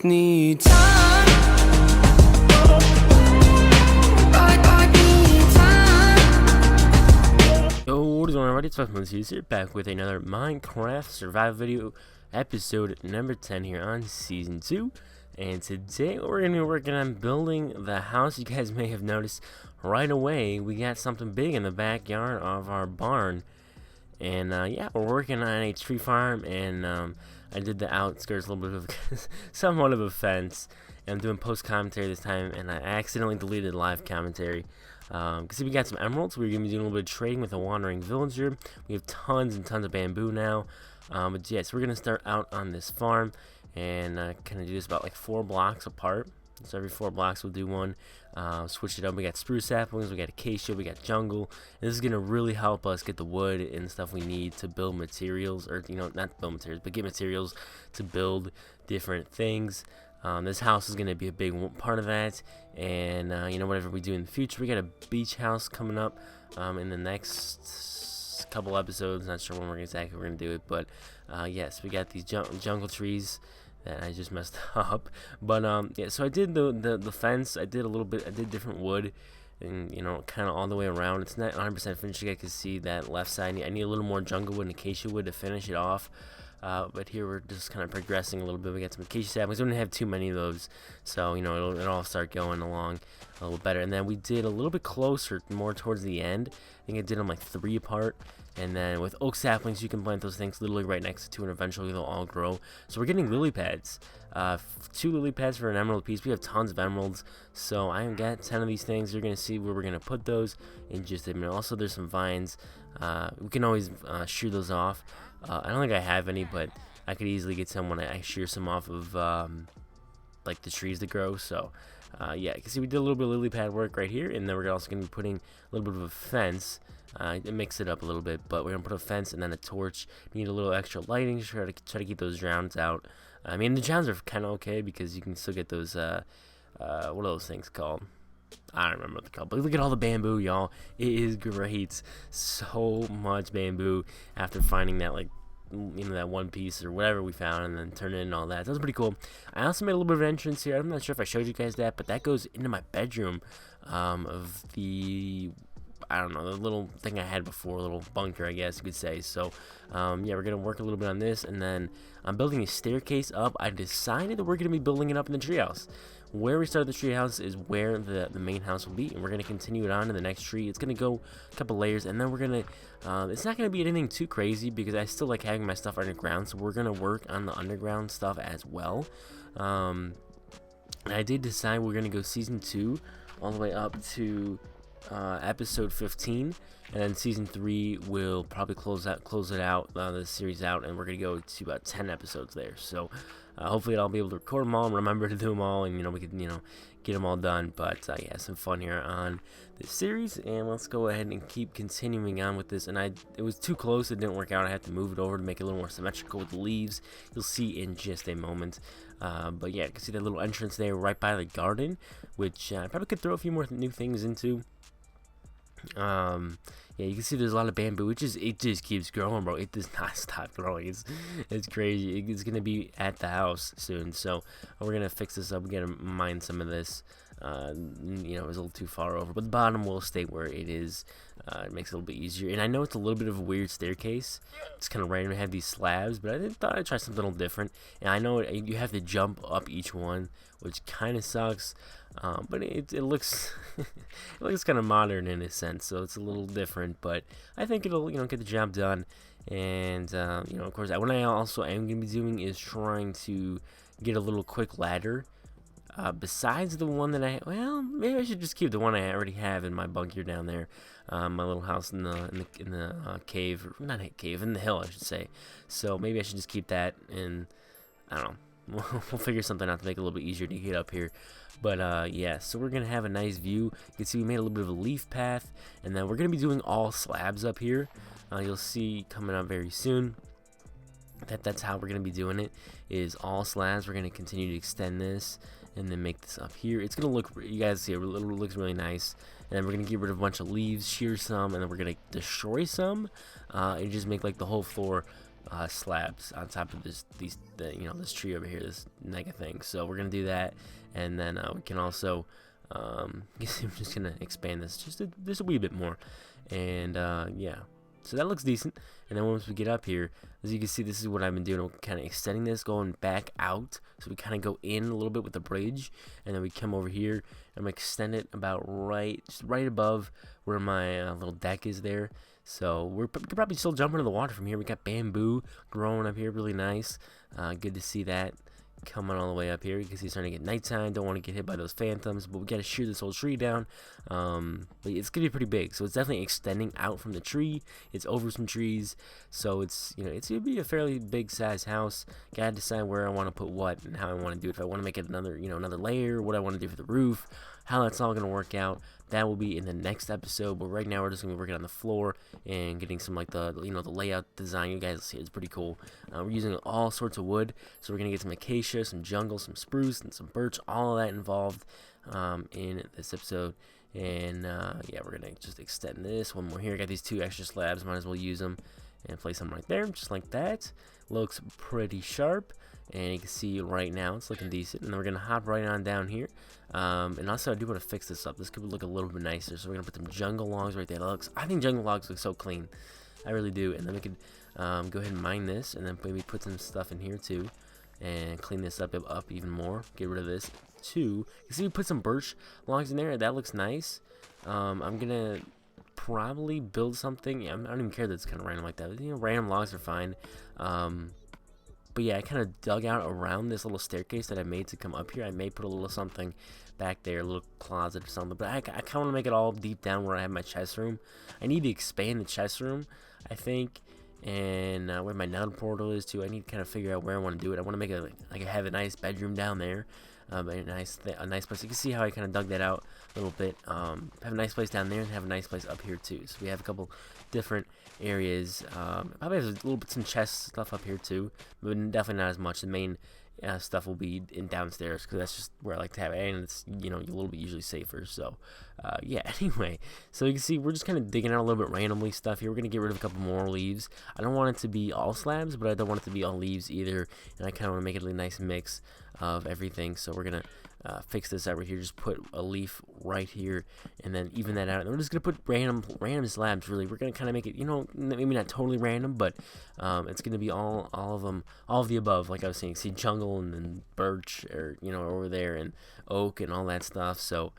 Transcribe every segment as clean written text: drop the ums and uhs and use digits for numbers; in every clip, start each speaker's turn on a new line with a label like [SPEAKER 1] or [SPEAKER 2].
[SPEAKER 1] just need time.
[SPEAKER 2] Yo, what is going on, everybody? It's FreshMode Studios here, back with another Minecraft survival video, episode number 10 here on Season 2. And today we're going to be working on building the house. You guys may have noticed right away, we got something big in the backyard of our barn. And yeah, we're working on a tree farm, and I did the outskirts a little bit of somewhat of a fence. And I'm doing post commentary this time, and I accidentally deleted live commentary. Because we got some emeralds, we're going to be doing a little bit of trading with a wandering villager. We have tons and tons of bamboo now. But yeah, so we're going to start out on this farm and kind of do this about like 4 blocks apart. So every 4 blocks we'll do one. Switch it up. We got spruce saplings, we got acacia, we got jungle. And this is going to really help us get the wood and stuff we need to build materials, or not build materials, but get materials to build different things. This house is going to be a big part of that, and whatever we do in the future. We got a beach house coming up in the next couple episodes. Not sure when we're exactly going to do it, but yes, we got these jungle trees that I just messed up. But yeah, so I did the fence. I did a little bit. I did different wood, and kind of all the way around. It's not 100% finished. You guys can see that left side. I need a little more jungle wood and acacia wood to finish it off. But here we're just kind of progressing a little bit. We got some acacia saplings. We don't have too many of those, so it'll all start going along a little better. And then we did a little bit closer, more towards the end. I think I did them like 3 apart. And then with oak saplings, you can plant those things literally right next to 2, and eventually they'll all grow. So we're getting lily pads. 2 lily pads for an emerald piece. We have tons of emeralds, so I got 10 of these things. You're gonna see where we're gonna put those in just a minute. Also, there's some vines. We can always shear those off. I don't think I have any, but I could easily get some when I shear some off of like the trees that grow. So yeah, you can see we did a little bit of lily pad work right here, and then we're also going to be putting a little bit of a fence. It mix it up a little bit, but we're going to put a fence and then a torch. You need a little extra lighting to try to keep those drowns out. I mean, the drowns are kind of okay because you can still get those, what are those things called? I don't remember what they're called, but look at all the bamboo, y'all. It is great. So much bamboo after finding that, like, that one piece or whatever we found, and then turn it in and all that. That was pretty cool. I also made a little bit of an entrance here. I'm not sure if I showed you guys that, but that goes into my bedroom of the, I don't know, the little thing I had before, a little bunker, I guess you could say. So, yeah, we're going to work a little bit on this, and then I'm building a staircase up. I decided that we're going to be building it up in the treehouse. Where we started the treehouse is where the main house will be, and we're going to continue it on to the next tree. It's going to go a couple layers, and then we're going to, it's not going to be anything too crazy because I still like having my stuff underground, so we're going to work on the underground stuff as well. And I did decide we're going to go Season 2 all the way up to episode 15, and then Season 3 will probably close it out, the series out, and we're going to go to about 10 episodes there. So hopefully I'll be able to record them all and remember to do them all, and we can get them all done. But yeah, some fun here on this series, and let's go ahead and keep continuing on with this. And it was too close, it didn't work out. I had to move it over to make it a little more symmetrical with the leaves. You'll see in just a moment. But yeah, you can see that little entrance there right by the garden, which I probably could throw a few more new things into. Yeah, you can see there's a lot of bamboo. It just keeps growing, bro. It does not stop growing. It's crazy. It's gonna be at the house soon, so we're gonna fix this up. We gotta mine some of this. It was a little too far over, but the bottom will stay where it is. It makes it a little bit easier. And I know it's a little bit of a weird staircase. It's kind of random to have these slabs, but I thought I'd try something a little different. And I know you have to jump up each one, which kind of sucks. But it looks it looks kind of modern in a sense, so it's a little different. But I think it'll get the job done. And of course, what I also am gonna be doing is trying to get a little quick ladder. Besides the one that maybe I should just keep the one I already have in my bunker down there, my little house in the cave, or not cave, in the hill, I should say. So maybe I should just keep that, and I don't know. We'll figure something out to make it a little bit easier to get up here. But yeah, so we're gonna have a nice view. You can see we made a little bit of a leaf path, and then we're gonna be doing all slabs up here. You'll see coming up very soon. That's how we're gonna be doing it, is all slabs. We're gonna continue to extend this and then make this up here. It's gonna look, you guys see, it looks really nice. And then we're gonna get rid of a bunch of leaves, shear some, and then we're gonna destroy some, and just make like the whole floor slabs on top of this this tree over here, this mega thing. So we're gonna do that, and then we can also I'm just gonna expand this just a wee bit more, and yeah. So that looks decent. And then once we get up here, as you can see, this is what I've been doing. I'm kind of extending this, going back out. So we kind of go in a little bit with the bridge, and then we come over here. And I'm gonna extend it about just right above where my little deck is there. So we could probably still jump into the water from here. We got bamboo growing up here, really nice. Good to see that coming all the way up here. You can see it's starting to get nighttime. Don't want to get hit by those phantoms, but we got to shear this whole tree down. But it's gonna be pretty big, so it's definitely extending out from the tree. It's over some trees, so it's it's gonna be a fairly big size house. Gotta decide where I want to put what and how I want to do it. If I want to make it another another layer, what I want to do for the roof, how that's all gonna work out. That will be in the next episode, but right now we're just gonna be working on the floor and getting some like the the layout design. You guys will see it's pretty cool. We're using all sorts of wood, so we're gonna get some acacia, some jungle, some spruce, and some birch. All of that involved in this episode. And yeah, we're gonna just extend this one more here. I got these 2 extra slabs, might as well use them and place them right there, just like that. Looks pretty sharp, and you can see right now it's looking decent. And then we're gonna hop right on down here. And also I do want to fix this up. This could look a little bit nicer, so we're gonna put some jungle logs right there. I think jungle logs look so clean, I really do. And then we could go ahead and mine this, and then maybe put some stuff in here too, and clean this up even more. Get rid of this too. You see, we put some birch logs in there. That looks nice. I'm gonna probably build something. Yeah, I don't even care that it's kind of random like that. Random logs are fine. But yeah, I kind of dug out around this little staircase that I made to come up here. I may put a little something back there, a little closet or something. But I kind of want to make it all deep down where I have my chest room. I need to expand the chest room, I think. And where my nether portal is too. I need to kind of figure out where I want to do it. I want to make it like I have a nice bedroom down there. A nice place. You can see how I kind of dug that out a little bit. Have a nice place down there and have a nice place up here too. So we have a couple different areas. Probably have a little bit some chest stuff up here too, but definitely not as much. The main stuff will be in downstairs because that's just where I like to have it, and it's a little bit usually safer. So yeah. Anyway, so you can see we're just kind of digging out a little bit randomly stuff here. We're gonna get rid of a couple more leaves. I don't want it to be all slabs, but I don't want it to be all leaves either, and I kind of want to make it a really nice mix of everything. So we're gonna fix this over here. Just put a leaf right here, and then even that out. And we're just gonna put random slabs. Really, we're gonna kind of make it, maybe not totally random, but it's gonna be all of them, all of the above. Like I was saying, see jungle and then birch, or over there, and oak and all that stuff. So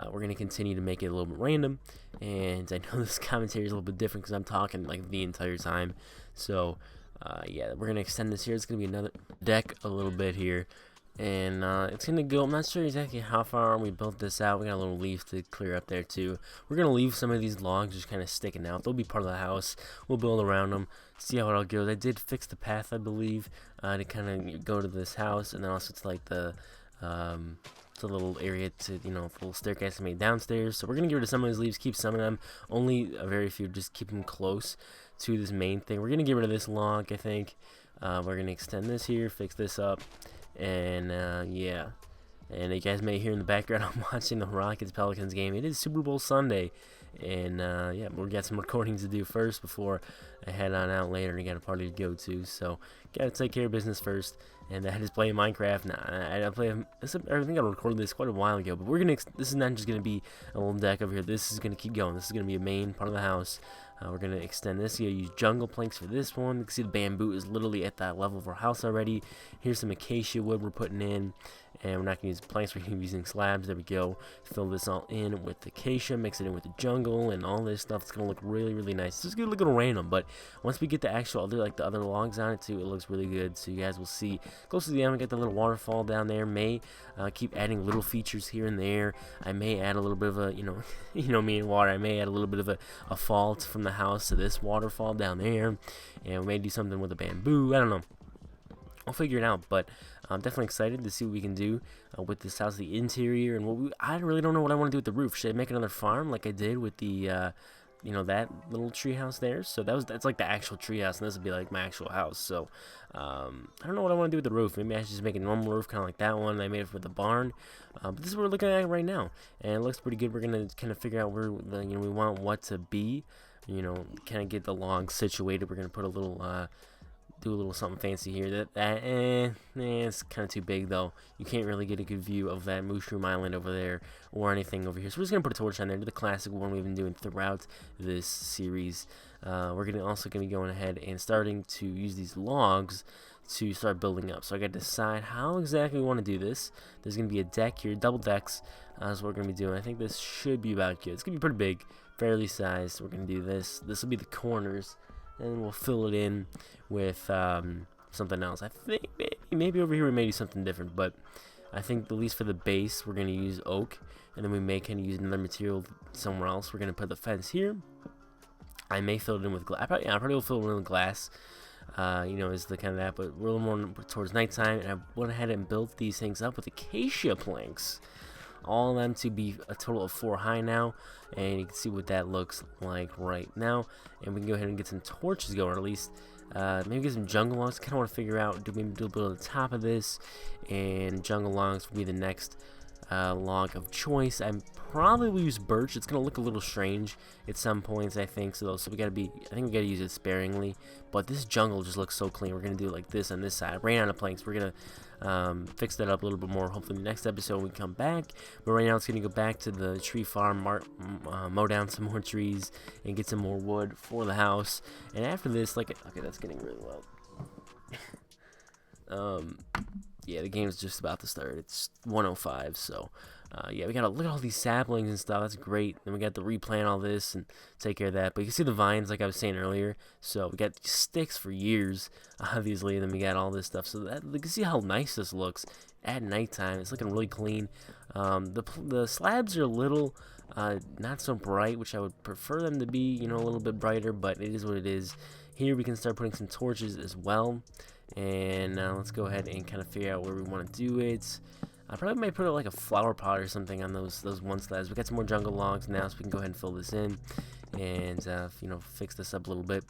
[SPEAKER 2] we're gonna continue to make it a little bit random. And I know this commentary is a little bit different because I'm talking like the entire time. So yeah, we're gonna extend this here. It's gonna be another deck a little bit here. And it's gonna go. I'm not sure exactly how far we built this out. We got a little leaf to clear up there too. We're gonna leave some of these logs just kind of sticking out. They'll be part of the house. We'll build around them, see how it all goes. I did fix the path, I believe, to kind of go to this house, and then also to like the little area to the little staircase I made downstairs. So we're gonna get rid of some of those leaves, keep some of them. Only a very few. Just keep them close to this main thing. We're gonna get rid of this log, I think. We're gonna extend this here, fix this up. And yeah, and you guys may hear in the background I'm watching the Rockets-Pelicans game. It is Super Bowl Sunday, and yeah, we've got some recordings to do first before I head on out later and got a party to go to. So gotta take care of business first, and that is playing Minecraft. Now I think I recorded this quite a while ago, but this is not just gonna be a little deck over here. This is gonna keep going. This is gonna be a main part of the house. We're going to extend this. You use jungle planks for this one. You can see the bamboo is literally at that level of our house already. Here's some acacia wood we're putting in. And we're not going to use planks. We're going to be using slabs. There we go. Fill this all in with acacia. Mix it in with the jungle and all this stuff. It's going to look really, really nice. It's just going to look a little random. But once we get the actual the other logs on it too, it looks really good. So you guys will see. Close to the end, we got the little waterfall down there. May keep adding little features here and there. I may add a little bit of a, me and water. I may add a little bit of a fault from the house to this waterfall down there. And we may do something with the bamboo. I don't know. I'll figure it out, but I'm definitely excited to see what we can do with this house, the interior, and I really don't know what I want to do with the roof. Should I make another farm like I did with the, that little tree house there? So that's like the actual tree house, and this would be like my actual house. So I don't know what I want to do with the roof. Maybe I should just make a normal roof, kind of like that one I made for the barn. But this is what we're looking at right now, and it looks pretty good. We're gonna kind of figure out where we want what to be. Kind of get the logs situated. We're gonna put a little do a little something fancy here. It's kind of too big though. You can't really get a good view of that Mushroom Island over there or anything over here. So we're just gonna put a torch on there, do the classic one we've been doing throughout this series. We're also gonna be going ahead and starting to use these logs to start building up. So I got to decide how exactly we want to do this. There's gonna be a deck here, double decks. That's what we're gonna be doing. I think this should be about good. It's gonna be pretty big, fairly sized. So we're gonna do this. This will be the corners, and we'll fill it in with something else. I think maybe over here we may do something different, but I think at least for the base we're gonna use oak, and then we may kind of use another material somewhere else. We're gonna put the fence here. I may fill it in with glass. I probably will fill it in with glass. You know, is the kind of that, but we're a little more towards nighttime, and I went ahead and built these things up with acacia planks. All of them to be a total of 4 high now, and you can see what that looks like right now. And we can go ahead and get some torches going, or at least maybe get some jungle logs. Kind of want to figure out, maybe do a bit on the top of this, and jungle logs will be the next log of choice. I probably will use birch. It's gonna look a little strange at some points, I think. So we gotta be. I think we gotta use it sparingly. But this jungle just looks so clean. We're gonna do it like this on this side. Rain out of planks. We're gonna fix that up a little bit more. Hopefully, in the next episode we come back. But right now, it's gonna go back to the tree farm, mow down some more trees, and get some more wood for the house. And after this, okay, that's getting really loud. Yeah, the game's just about to start. It's 1:05, so yeah, we gotta look at all these saplings and stuff. That's great. Then we got to replant all this and take care of that. But you can see the vines, like I was saying earlier. So we got sticks for years, obviously, and then we got all this stuff. So that you can see how nice this looks at nighttime. It's looking really clean. The slabs are a little not so bright, which I would prefer them to be, you know, a little bit brighter. But it is what it is. Here we can start putting some torches as well. And let's go ahead and kind of figure out where we want to do it. I probably might put like a flower pot or something on those one slabs. We got some more jungle logs now, so we can go ahead and fill this in and you know, fix this up a little bit.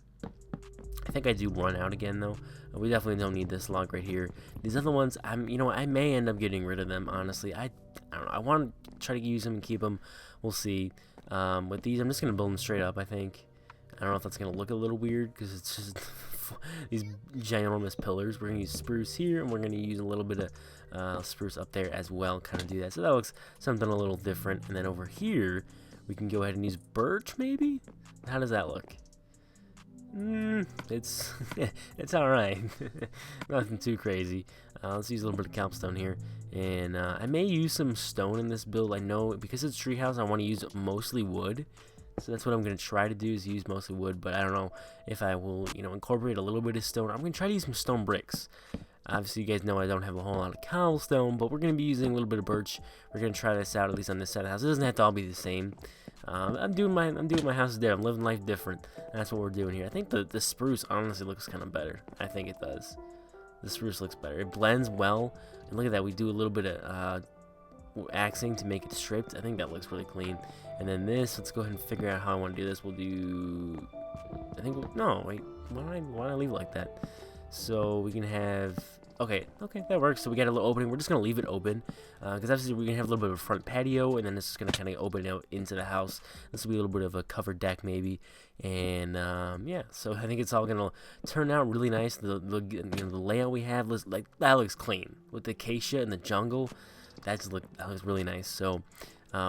[SPEAKER 2] I think I do run out again though. We definitely don't need this log right here. These other ones, I may end up getting rid of them. Honestly, I don't know. I want to try to use them and keep them. We'll see. With these, I'm just gonna build them straight up. I think. I don't know if that's gonna look a little weird because it's just these ginormous pillars. We're gonna use spruce here, and we're gonna use a little bit of spruce up there as well. Kind of do that, so that looks something a little different. And then over here, we can go ahead and use birch. Maybe. How does that look? It's it's all right. Nothing too crazy. Let's use a little bit of copestone here, and I may use some stone in this build. I know because it's treehouse, I want to use mostly wood. So that's what I'm going to try to do, is use mostly wood, but I don't know if I will, you know, incorporate a little bit of stone. I'm going to try to use some stone bricks. Obviously, you guys know I don't have a whole lot of cobblestone, but we're going to be using a little bit of birch. We're going to try this out, at least on this side of the house. It doesn't have to all be the same. I'm doing my house there. I'm living life different. That's what we're doing here. I think the spruce honestly looks kind of better. I think it does. The spruce looks better. It blends well. And look at that. We do a little bit of axing to make it stripped. I think that looks really clean. And then this, let's go ahead and figure out how I want to do this. We'll do, I think, no, wait, why don't I leave it like that? So we can have, okay, that works. So we got a little opening. We're just going to leave it open because obviously we're going to have a little bit of a front patio, and then this is going to kind of open out into the house. This will be a little bit of a covered deck maybe. And yeah, so I think it's all going to turn out really nice. The layout we have, like, that looks clean with the acacia and the jungle. That looks really nice. So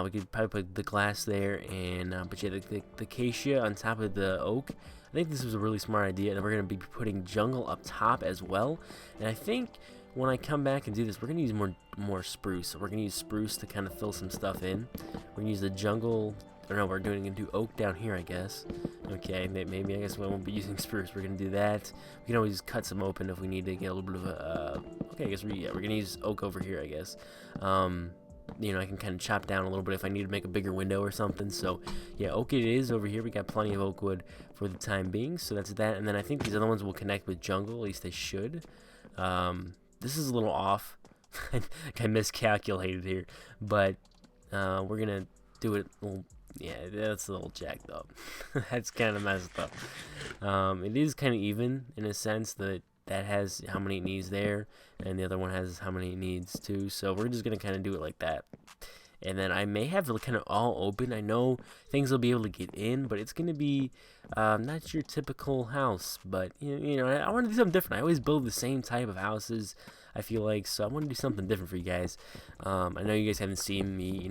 [SPEAKER 2] we could probably put the glass there, and but yeah, the acacia on top of the oak. I think this was a really smart idea, and we're going to be putting jungle up top as well. And I think when I come back and do this, we're going to use more spruce. So we're going to use spruce to kind of fill some stuff in. We're going to use the jungle, or no, we're going to do oak down here, I guess. Okay, maybe I guess we won't be using spruce. We're going to do that. We can always cut some open if we need to get a little bit of a, okay, I guess we're going to use oak over here, I guess. You know, I can kind of chop down a little bit if I need to make a bigger window or something. So yeah, oak it is over here. We got plenty of oak wood for the time being, so that's that. And then I think these other ones will connect with jungle, at least they should. This is a little off. I miscalculated here, but we're gonna do it a little, yeah, that's a little jacked up. That's kind of messed up. It is kind of even in a sense that has how many it needs there, and the other one has how many it needs too. So we're just gonna kind of do it like that. and then I may have it kind of all open. I know things will be able to get in, but it's gonna be not your typical house. But you know, I want to do something different. I always build the same type of houses, I feel like, so I want to do something different for you guys. I know you guys haven't seen me,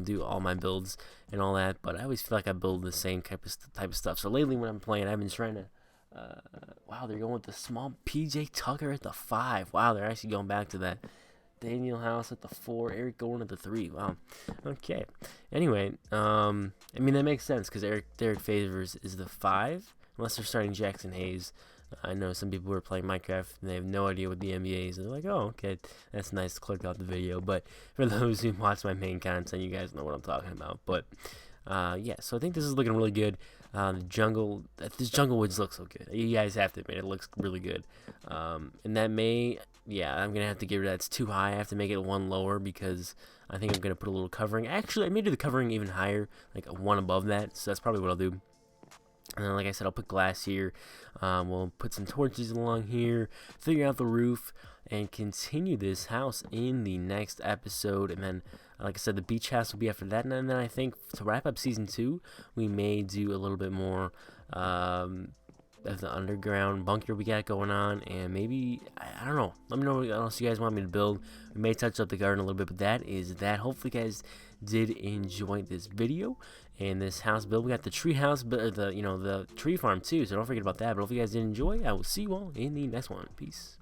[SPEAKER 2] do all my builds and all that, but I always feel like I build the same type of stuff. So lately, when I'm playing, I've been trying to. Wow, they're going with the small PJ Tucker at the 5. Wow, they're actually going back to that. Daniel House at the 4. Eric going at the 3. Wow. Okay. Anyway, I mean, that makes sense because Derek Favors is the 5, unless they're starting Jackson Hayes. I know some people who are playing Minecraft and they have no idea what the NBA is. They're like, oh, okay, that's nice to click out the video. But for those who watch my main content, you guys know what I'm talking about. But yeah, so I think this is looking really good. This jungle woods look so good. You guys have to admit it looks really good. And that I'm gonna have to get rid of that. It's too high. I have to make it 1 lower because I think I'm gonna put a little covering. Actually, I may do the covering even higher, like 1 above that. So that's probably what I'll do. And then, like I said, I'll put glass here. We'll put some torches along here, figure out the roof, and continue this house in the next episode. And then, like I said, the beach house will be after that. And then I think to wrap up season 2, we may do a little bit more of the underground bunker we got going on. And maybe, I don't know. Let me know what else you guys want me to build. We may touch up the garden a little bit, but that is that. Hopefully, you guys did enjoy this video and this house build. We got the tree house, but the tree farm too. So don't forget about that. But if you guys did enjoy, I will see you all in the next one. Peace.